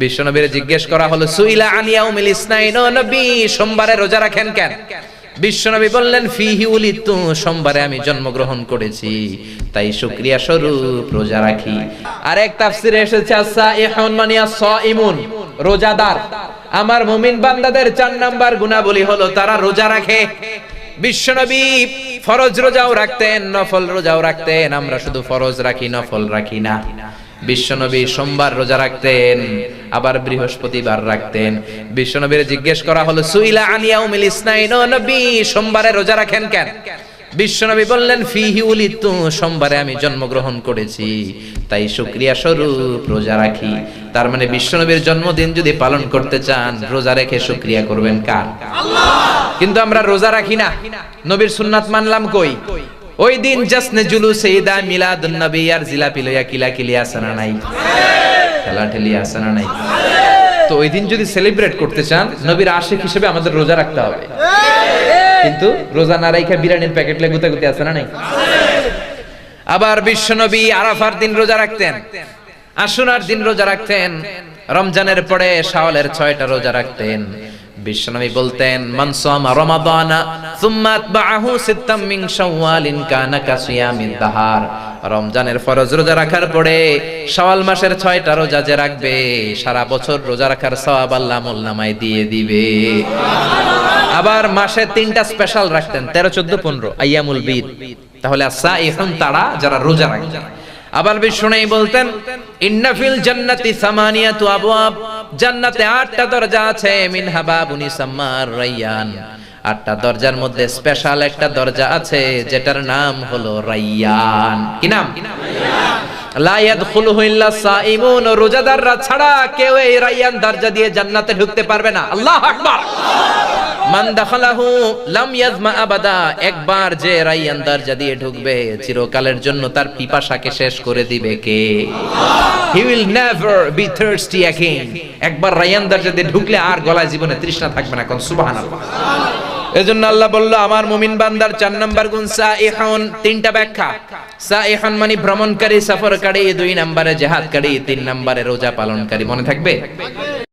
বিশ্বনবীর জিজ্ঞেস করা হলো সুইলা আন ইয়াউমিল ইসনাইন, ও নবী সোমবারে রোজা রাখেন কেন? বিশ্বনবী বললেন ফিহি উলিদতু, সোমবারে আমি জন্মগ্রহণ করেছি তাই শুকরিয়া স্বরূপ রোজা রাখি। আরেক তাফসিরে এসেছে আস-সাইহুন মানে আস-সাইমুন, রোজাদার। আমার মুমিন বান্দাদের 4 নাম্বার গুণাবলী হলো তারা রোজা রাখে। বিশ্বনবী ফরজ রোজাও রাখতেন, নফল রোজাও রাখতেন। আমরা শুধু ফরজ রাখি, নফল রাখি না। বিশ্বনবী সোমবার রোজা রাখতেন, আবার বৃহস্পতিবার রাখতেন। বিশ্বনবীর জিজ্ঞেস করা হলো সুইলা আন ইয়াউমিল ইসনাইন, ও নবী সোমবারে রোজা রাখেন কেন? বিশ্বনবী বললেন ফিহি উলিদতু, সোমবারে আমি জন্মগ্রহণ করেছি তাই শুকরিয়া স্বরূপ রোজা রাখি। তার মানে বিশ্বনবীর জন্মদিন যদি পালন করতে চান, রোজা রেখে শুকরিয়া করবেন কার? আল্লাহ। কিন্তু আমরা রোজা রাখি না, নবীর সুন্নাত মানলাম কই? ওই দিন জাসনে জুলুসে ঈদা মিলাদুন নবী আর জিলাপি লইয়া কিলাকিলি আছে না নাই? খেলাঠেলি আছে না নাই? তো ওই দিন যদি সেলিব্রেট করতে চান, নবীর আশিক হিসেবে আমাদের রোজা রাখতে হবে। কিন্তু রোজা না রাখা বিরিয়ানির প্যাকেট লে গুতাগুতি আছে না নাই? আবার বিশ্বনবী আরাফার দিন রোজা রাখতেন, আশুরার দিন রোজা রাখতেন, রমজানের পরে শাওয়ালের 6টা রোজা রাখতেন। বিশ্বনবী বলতেন মান সামা রমাদানা সুম্মা আতবাহু সিত্তাম মিন শাওয়ালিন কানা কাসিয়ামিদ দাহার। রমজানের ফরজ রোজা রাখার পরে শাওয়াল মাসের 6টা রোজা যে রাখবে, সারা বছর রোজা রাখার সওয়াব আল্লাহ আমলনামায় দিয়ে দিবে। আবার মাসে 3টা স্পেশাল রাখতেন, 13, 14, 15 আইয়ামুল বীদ। তাহলে সাইহুন তারা যারা রোজা রাখে। আবার বিষ্ণুই বলতেন ইন্না ফিল জান্নাতি সামানিয়াতু আবওয়াব, জান্নাতে 8টা দরজা আছে, মিনহা বাবুন ইসাম্মার রায়্যান। 8টা দরজার মধ্যে স্পেশাল একটা দরজা আছে যেটার নাম হলো রায়্যান। কি নাম? রায়্যান। লা ইয়াদখুলুহু ইল্লা সাইমুন, রোজাদাররা ছাড়া কেউ এই রায়্যান দরজা দিয়ে জান্নাতে ঢুকতে পারবে না। আল্লাহু আকবার। মান দাখালাহু লাম ইয়াজমা আবাদা, একবার যে রায়্যান দরজা দিয়ে ঢুকবে চিরকালের জন্য তার পিপাসাকে শেষ করে দিবে কে? আল্লাহ। He will never be thirsty again. একবার রায়্যান দরজা দিয়ে ঢুকলে আর গলায় জীবনে তৃষ্ণা থাকবে না। কোন সুবহানাল্লাহ। এজন্য আল্লাহ বলল আমার মুমিন বান্দার 4 নাম্বার গুণ সাইহুন। 3টা ব্যাখ্যা। সাইহুন মানে ভ্রমণকারী, সফরকারী, 2 নম্বরে জিহাদকারী, 3 নম্বরে রোজা পালনকারী। মনে থাকবে?